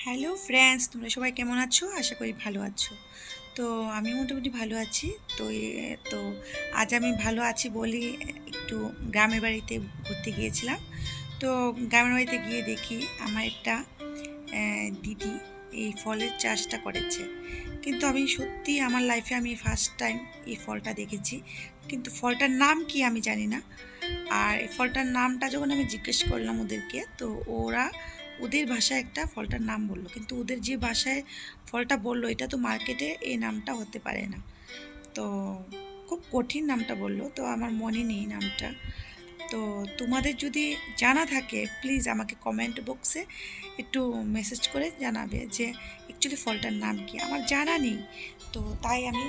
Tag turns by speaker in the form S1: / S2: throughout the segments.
S1: Hello friends, তোমরা সবাই কেমন আছো? আশা করি ভালো আছো। তো আমি মোটামুটি ভালো আছি। তো আজ আমি ভালো আছি বলি একটু গ্রামের বাড়িতে ঘুরতে গিয়েছিলাম। তো গ্রামের বাড়িতে গিয়ে দেখি আমার একটা দিদি এই ফলের চাষটা করেছে। কিন্তু আমি সত্যি আমার লাইফে আমি ফার্স্ট টাইম এই ফলটা দেখেছি, কিন্তু ফলটার নাম কি আমি জানি না। আর এই ফলটার নামটা যখন আমি জিজ্ঞেস করলাম ওদেরকে, তো ওরা ওদের ভাষায় একটা ফলটার নাম বললো, কিন্তু ওদের যে ভাষায় ফলটা বললো এটা তো মার্কেটে এই নামটা হতে পারে না। তো খুব কঠিন নামটা বললো, তো আমার মনে নেই নামটা। তো তোমাদের যদি জানা থাকে প্লিজ আমাকে কমেন্ট বক্সে একটু মেসেজ করে জানাবে যে অ্যাকচুয়ালি ফলটার নাম কি। আমার জানা নেই, তো তাই আমি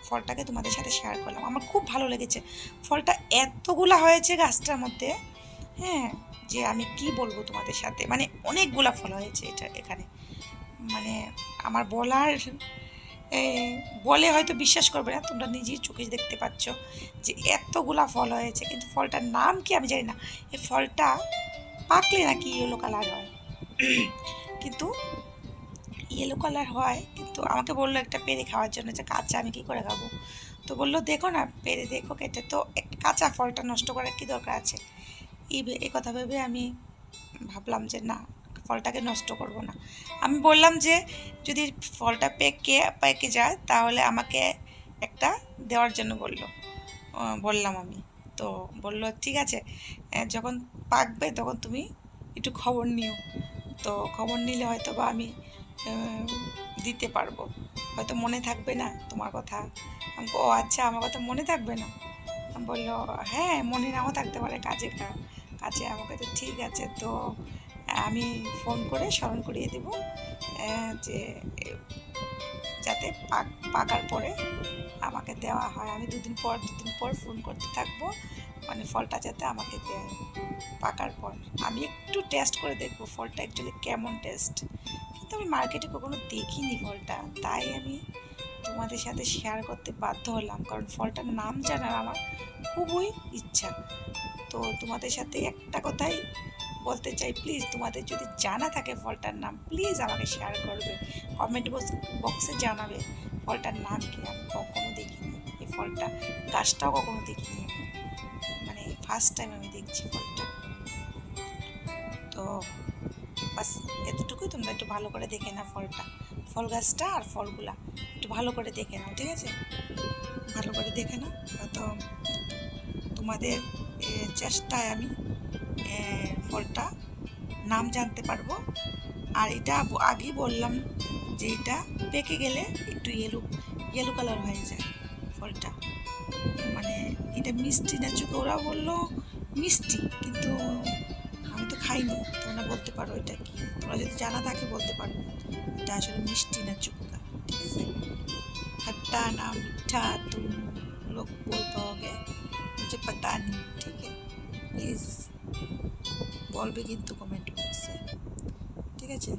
S1: ফলটাকে তোমাদের সাথে শেয়ার করলাম। আমার খুব ভালো লেগেছে ফলটা, এতগুলা হয়েছে গাছটার মধ্যে। হ্যাঁ, যে আমি কি বলবো তোমাদের সাথে, মানে অনেকগুলা ফল হয়েছে এখানে। মানে আমার বলে হয়তো বিশ্বাস করবে না, তোমরা নিজেই চোখে দেখতে পাচ্ছ যে এতগুলা ফল হয়েছে, কিন্তু ফলটার নাম কি আমি জানি না। এই ফলটা পাকলে নাকি ইয়েলো কালার হয়, কিন্তু ইয়েলো কালার হয়। কিন্তু আমাকে বললো একটা পেরে খাওয়ার জন্য, যে কাঁচা আমি কী করে খাবো। তো বললো দেখো না, পেরে দেখো কেটে। তো কাঁচা ফলটা নষ্ট করার কী দরকার আছে। এই কথা ভেবে আমি ভাবলাম যে না, ফলটাকে নষ্ট করব না। আমি বললাম যে যদি ফলটা পেকে যায় তাহলে আমাকে একটা দেওয়ার জন্য বললাম আমি। তো বলল ঠিক আছে, যখন পাকবে তখন তুমি একটু খবর নিও। তো খবর নিলে হয়তো বা আমি দিতে পারবো, হয়তো মনে থাকবে না তোমার কথা। আমি ও আচ্ছা, আমার কথা মনে থাকবে না। বললো হ্যাঁ, মনে নাও থাকতে পারে, কাজে আমাকে। তো ঠিক আছে, তো আমি ফোন করে স্মরণ করিয়ে দেব যে যাতে পাকার পরে আমাকে দেওয়া হয়। আমি দুদিন পর ফোন করতে থাকবো, মানে ফলটা যাতে আমাকে দেয় পাকার পর। আমি একটু টেস্ট করে দেখবো ফলটা অ্যাকচুয়ালি কেমন টেস্ট। কিন্তু আমি মার্কেটে কখনো দেখিনি ফলটা, তাই আমি তোমাদের সাথে শেয়ার করতে বাধ্য হলাম, কারণ ফলটার নাম জানার আমার খুবই ইচ্ছা। তো তোমাদের সাথে একটা কথাই বলতে চাই, প্লিজ তোমাদের যদি জানা থাকে ফলটার নাম, প্লিজ আমাকে শেয়ার করবে, কমেন্ট বক্সে জানাবে ফলটার নাম কি। আমি কখনো দেখিনি এই ফলটা, গাছটাও কখনো দেখিনি আমি, মানে ফার্স্ট টাইম আমি দেখছি ফলটা। তো বাস এতটুকুই, তোমরা একটু ভালো করে দেখে নাও ফল গাছটা আর ফলগুলা একটু ভালো করে দেখে নাও, ঠিক আছে? ভালো করে দেখে নাও, হয়তো তোমাদের চেষ্টায় আমি ফলটা নাম জানতে পারবো। আর এটা আগেই বললাম যে এটা পেকে গেলে একটু ইয়েলো কালার হয়ে যায় ফলটা। মানে এটা মিষ্টি না চুকে, ওরা বললো মিষ্টি, কিন্তু আমি তো খাইনি। তোমরা বলতে পারো এটা কি, তোমরা যদি জানা থাকে বলতে পারো এটা আসলে মিষ্টি না চুকা, ঠিক আছে? खट्टा ना मीठा तुम लोग बोल पाओगे, मुझे पता नहीं, ठीक है? प्लीज़ বলবে কিন্তু কমেন্ট বক্সে, ঠিক আছে?